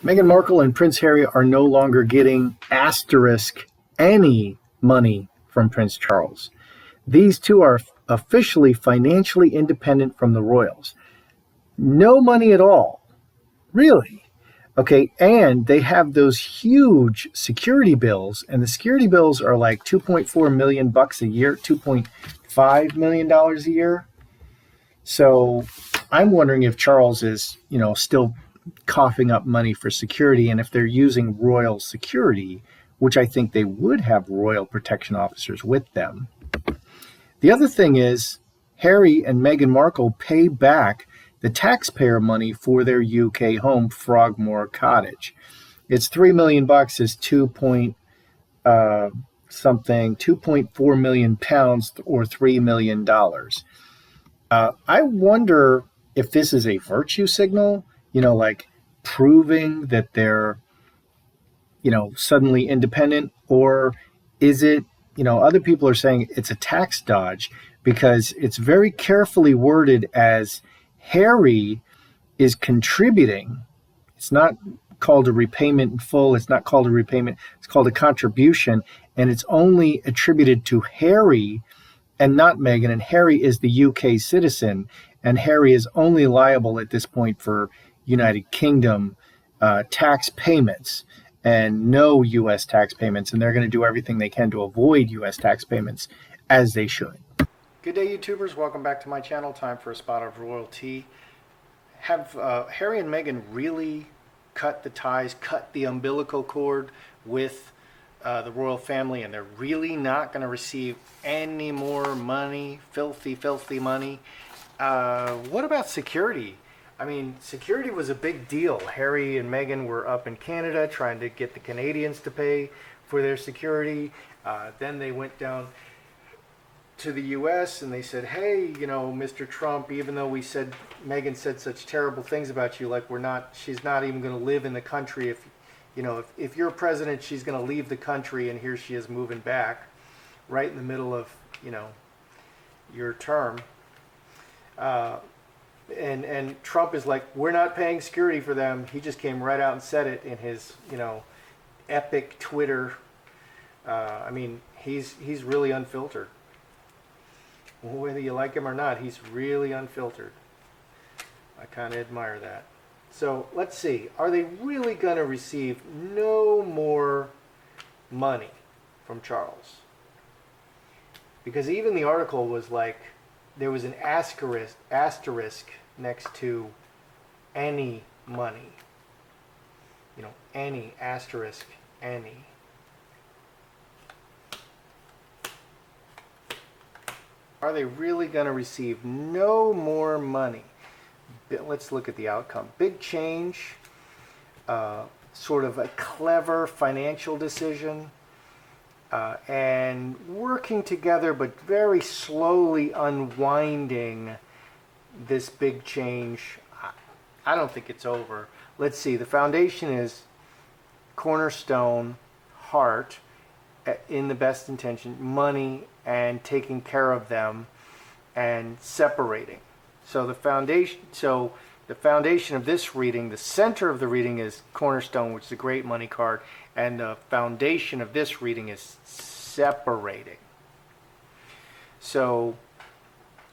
Meghan Markle and Prince Harry are no longer getting asterisk any money from Prince Charles. These two are officially financially independent from the royals. No money at all. Really? Okay, and they have those huge security bills, and the security bills are like 2.4 million bucks a year, 2.5 million dollars a year. So I'm wondering if Charles is, still coughing up money for security, and if they're using royal security, which I think they would have royal protection officers with them. The other thing is Harry and Meghan Markle pay back the taxpayer money for their UK home, Frogmore Cottage. It's 3 million bucks is 2.4 million pounds or $3 million. I wonder if this is a virtue signal, like proving that they're, suddenly independent, or is it, other people are saying it's a tax dodge because it's very carefully worded as Harry is contributing. It's not called a repayment in full. It's not called a repayment. It's called a contribution, and it's only attributed to Harry and not Meghan. And Harry is the UK citizen, and Harry is only liable at this point for United Kingdom tax payments and no U.S. tax payments. And they're going to do everything they can to avoid U.S. tax payments, as they should. Good day, YouTubers. Welcome back to my channel. Time for a spot of royalty. Have Harry and Meghan really cut the ties, cut the umbilical cord with the royal family, and they're really not going to receive any more money, filthy money? What about security? I mean, security was a big deal. Harry and Meghan were up in Canada trying to get the Canadians to pay for their security. Then they went down to the U.S. and they said, hey, Mr. Trump, even though Meghan said such terrible things about you, like she's not even going to live in the country. If you're president, she's going to leave the country, and here she is moving back right in the middle of, your term. And Trump is like, we're not paying security for them. He just came right out and said it in his, epic Twitter. He's really unfiltered. Whether you like him or not, he's really unfiltered. I kind of admire that. So let's see. Are they really going to receive no more money from Charles? Because even the article was like, there was an asterisk next to any money. Any, asterisk, any. Are they really going to receive no more money? Let's look at the outcome. Big change, sort of a clever financial decision, and working together but very slowly unwinding this big change. I don't think it's over. Let's see. The foundation is cornerstone, heart, in the best intention, money, and taking care of them, and separating. So the foundation of this reading, the center of the reading is cornerstone, which is a great money card, and the foundation of this reading is separating. So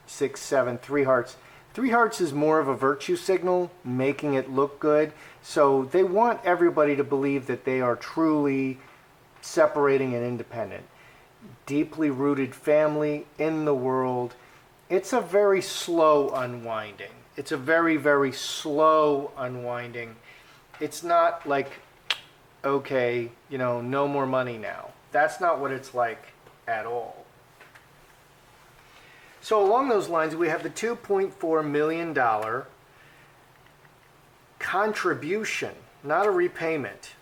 6, 7, 3 hearts. 3 hearts is more of a virtue signal, making it look good. So they want everybody to believe that they are truly separating and independent. Deeply rooted family in the world. It's a very slow unwinding. It's a very, very slow unwinding. It's not like, okay, no more money now. That's not what it's like at all. So along those lines, we have the $2.4 million contribution, not a repayment,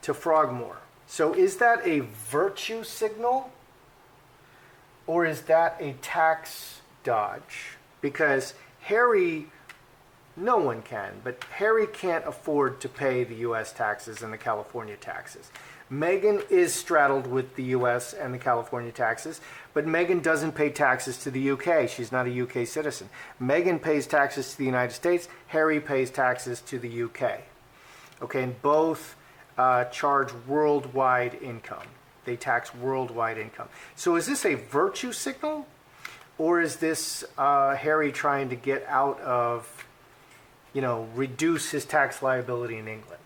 to Frogmore. So is that a virtue signal, or is that a tax dodge? Because Harry, no one can, but Harry can't afford to pay the U.S. taxes and the California taxes. Meghan is straddled with the U.S. and the California taxes, but Meghan doesn't pay taxes to the U.K. She's not a U.K. citizen. Meghan pays taxes to the United States. Harry pays taxes to the U.K. Okay, and both charge worldwide income. They tax worldwide income. So is this a virtue signal, or is this Harry trying to get out of, reduce his tax liability in England?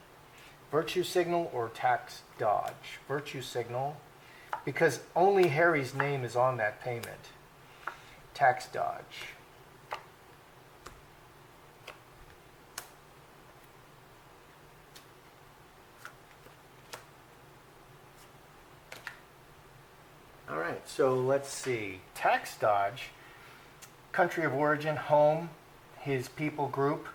Virtue signal or tax dodge? Virtue signal, because only Harry's name is on that payment. Tax dodge. All right, so let's see. Tax dodge, country of origin, home, his people group,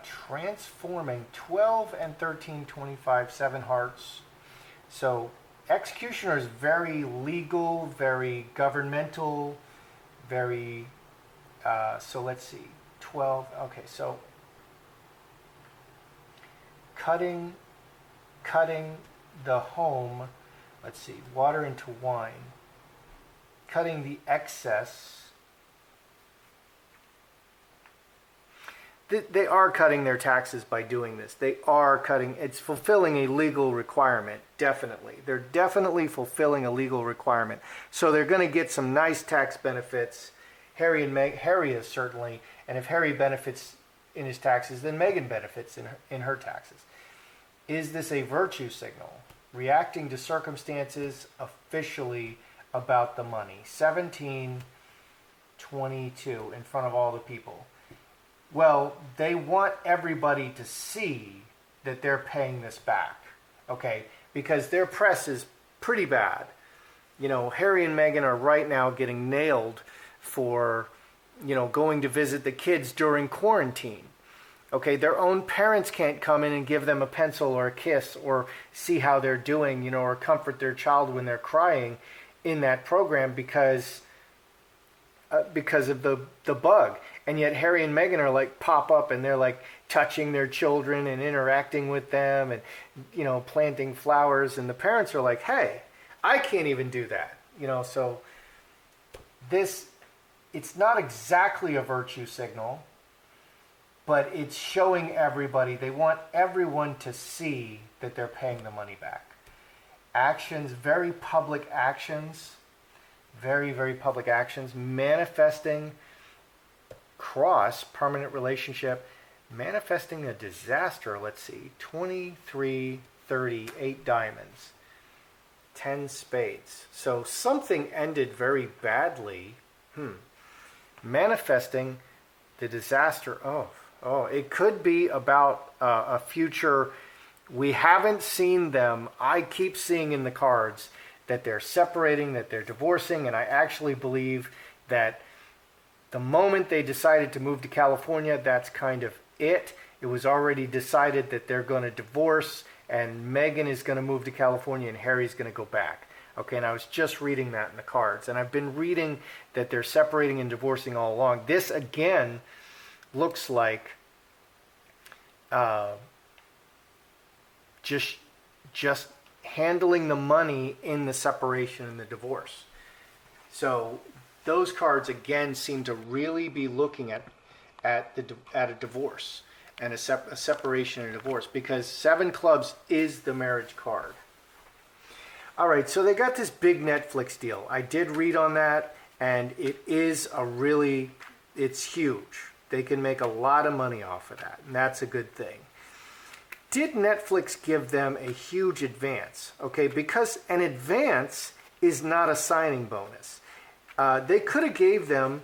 transforming 12 and 13, 25, 7 hearts. So executioner is very legal, very governmental, very, so let's see, 12, okay, so cutting the home, let's see, water into wine, cutting the excess. They are cutting their taxes by doing this. They are cutting, it's fulfilling a legal requirement, definitely. They're definitely fulfilling a legal requirement. So they're going to get some nice tax benefits. Harry is certainly, and if Harry benefits in his taxes, then Meghan benefits in her taxes. Is this a virtue signal? Reacting to circumstances officially about the money. 1722 in front of all the people. Well, they want everybody to see that they're paying this back, okay? Because their press is pretty bad. Harry and Meghan are right now getting nailed for, going to visit the kids during quarantine. Okay, their own parents can't come in and give them a pencil or a kiss or see how they're doing, or comfort their child when they're crying in that program because of the bug. And yet Harry and Meghan are pop up and they're touching their children and interacting with them and, planting flowers. And the parents are like, hey, I can't even do that. So it's not exactly a virtue signal, but it's showing everybody, they want everyone to see that they're paying the money back. Actions, very public actions, very, very public actions, manifesting cross, permanent relationship, manifesting a disaster, let's see, 23, 30, 8 diamonds, 10 spades. So something ended very badly. Manifesting the disaster. Oh, it could be about a future. We haven't seen them. I keep seeing in the cards that they're separating, that they're divorcing, and I actually believe that the moment they decided to move to California, that's kind of it. It was already decided that they're going to divorce, and Meghan is going to move to California, and Harry's going to go back. Okay, and I was just reading that in the cards, and I've been reading that they're separating and divorcing all along. This, again, looks like just handling the money in the separation and the divorce. So those cards again seem to really be looking at a divorce and a separation and a divorce, because 7 clubs is the marriage card. All right, so they got this big Netflix deal. I did read on that, and it's huge. They can make a lot of money off of that, and that's a good thing. Did Netflix give them a huge advance? Okay, because an advance is not a signing bonus. They could have gave them,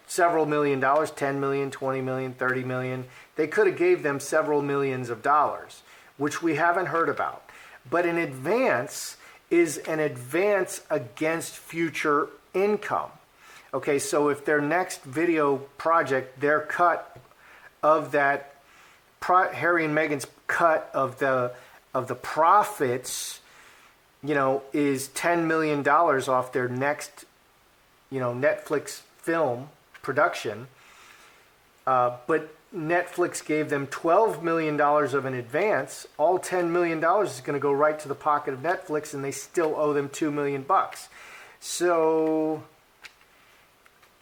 several $1 million, $10 million, $20 million, $30 million. They could have gave them several millions of dollars, which we haven't heard about. But an advance is an advance against future income. Okay, so if their next video project, their cut of that, Harry and Meghan's cut of the profits, is $10 million off their next, Netflix film production. But Netflix gave them $12 million of an advance. All $10 million is going to go right to the pocket of Netflix, and they still owe them $2 million. So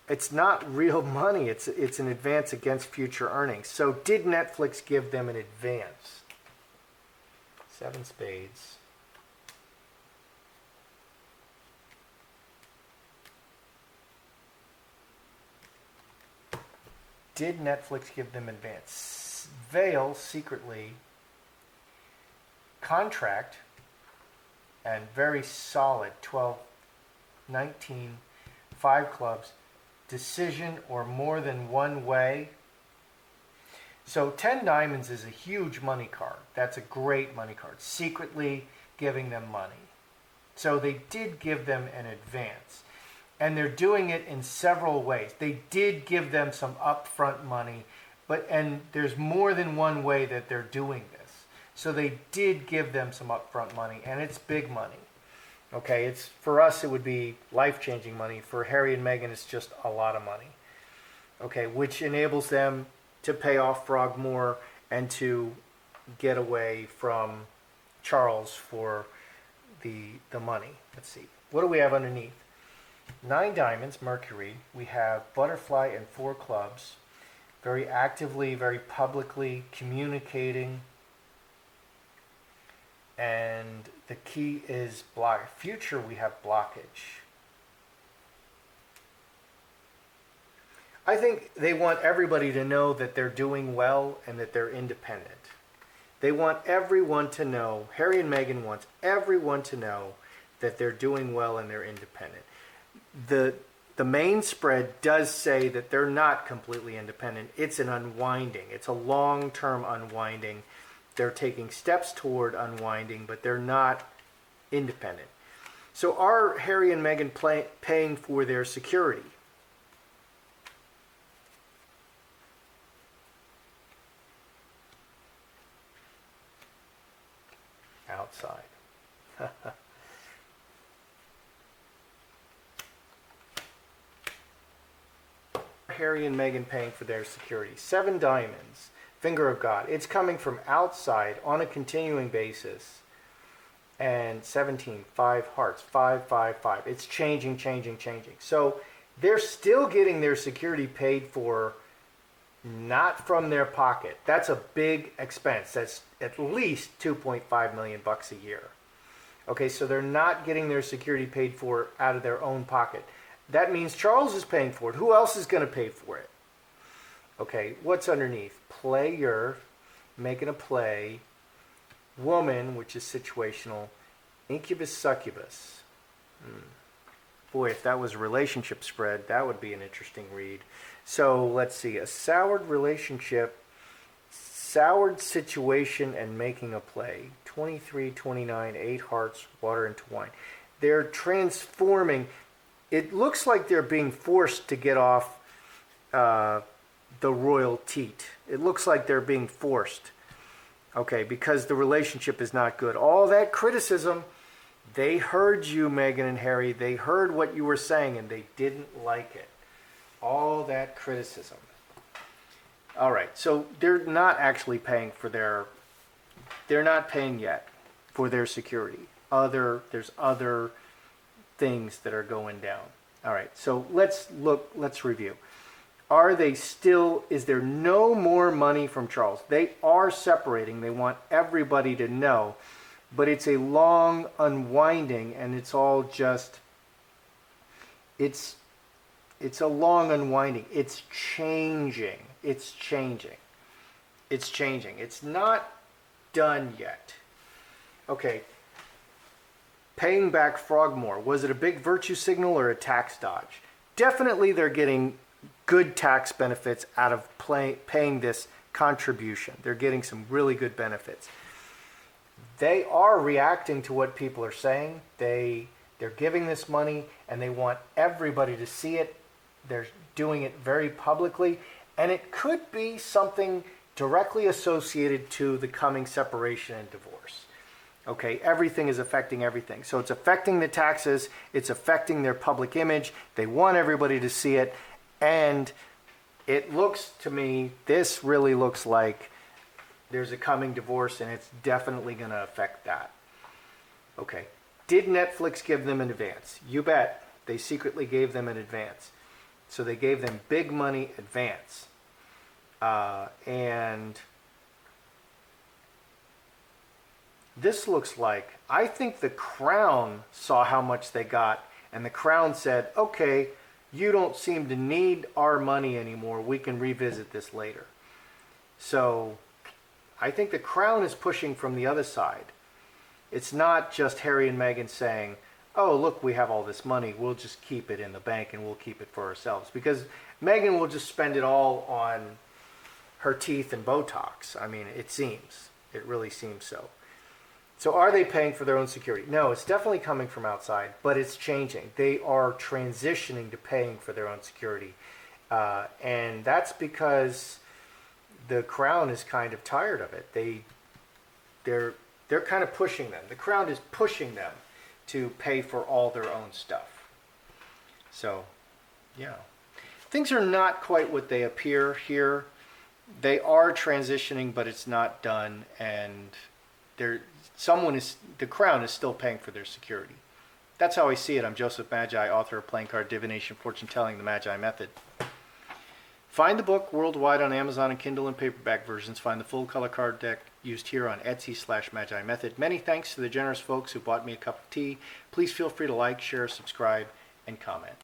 it's not real money. It's an advance against future earnings. So did Netflix give them an advance? 7 spades. Did Netflix give them advance? Veil secretly contract and very solid 12, 19, 5 clubs, decision or more than one way. So 10 diamonds is a huge money card. That's a great money card. Secretly giving them money. So they did give them an advance. And they're doing it in several ways. They did give them some upfront money, and there's more than one way that they're doing this. So they did give them some upfront money, and it's big money. Okay, it's for us it would be life-changing money. For Harry and Meghan, it's just a lot of money. Okay, which enables them to pay off Frogmore and to get away from Charles for the money. Let's see. What do we have underneath? 9 diamonds, Mercury. We have butterfly and 4 clubs. Very actively, very publicly communicating. And the key is block. Future, we have blockage. I think they want everybody to know that they're doing well and that they're independent. They want everyone to know, Harry and Meghan wants everyone to know that they're doing well and they're independent. The main spread does say that they're not completely independent. It's an unwinding. It's a long-term unwinding. They're taking steps toward unwinding, but they're not independent. So are Harry and Meghan paying for their security? Outside. Harry and Meghan paying for their security. 7 diamonds, finger of God. It's coming from outside on a continuing basis. And 17, 5 hearts, 5, 5, 5. It's changing. So they're still getting their security paid for, not from their pocket. That's a big expense. That's at least $2.5 million a year. Okay, so they're not getting their security paid for out of their own pocket. That means Charles is paying for it. Who else is going to pay for it? Okay, what's underneath? Player, making a play. Woman, which is situational. Incubus, succubus. Boy, if that was a relationship spread, that would be an interesting read. So let's see. A soured relationship, soured situation, and making a play. 23, 29, 8 hearts, water into wine. They're transforming. It looks like they're being forced to get off the royal teat. It looks like they're being forced. Okay, because the relationship is not good. All that criticism, they heard you, Meghan and Harry. They heard what you were saying, and they didn't like it. All that criticism. All right, so they're not actually paying for their... They're not paying yet for their security. There's other things that are going down. All right, so let's review. Are they still, is there no more money from Charles? They are separating. They want everybody to know, but it's a long unwinding, and it's all just, it's a long unwinding. It's changing. It's not done yet. Okay. Paying back Frogmore, was it a big virtue signal or a tax dodge? Definitely they're getting good tax benefits out of paying this contribution. They're getting some really good benefits. They are reacting to what people are saying. They're giving this money and they want everybody to see it. They're doing it very publicly, and it could be something directly associated to the coming separation and divorce. Okay, everything is affecting everything. So it's affecting the taxes, it's affecting their public image, they want everybody to see it, and it looks to me, this really looks like there's a coming divorce, and it's definitely going to affect that. Okay, did Netflix give them an advance? You bet, they secretly gave them an advance. So they gave them big money advance. And this looks like, I think the Crown saw how much they got, and the Crown said, okay, you don't seem to need our money anymore. We can revisit this later. So I think the Crown is pushing from the other side. It's not just Harry and Meghan saying, oh, look, we have all this money. We'll just keep it in the bank and we'll keep it for ourselves. Because Meghan will just spend it all on her teeth and Botox. I mean, it seems. It really seems so. So are they paying for their own security? No, it's definitely coming from outside, but it's changing. They are transitioning to paying for their own security. And that's because the Crown is kind of tired of it. They're kind of pushing them. The Crown is pushing them to pay for all their own stuff. So, yeah. Things are not quite what they appear here. They are transitioning, but it's not done, and the Crown is still paying for their security. That's how I see it. I'm Joseph Magi, author of Playing Card Divination, Fortune Telling, the Magi Method. Find the book worldwide on Amazon and Kindle and paperback versions. Find the full color card deck used here on Etsy/Magi Method. Many thanks to the generous folks who bought me a cup of tea. Please feel free to like, share, subscribe, and comment.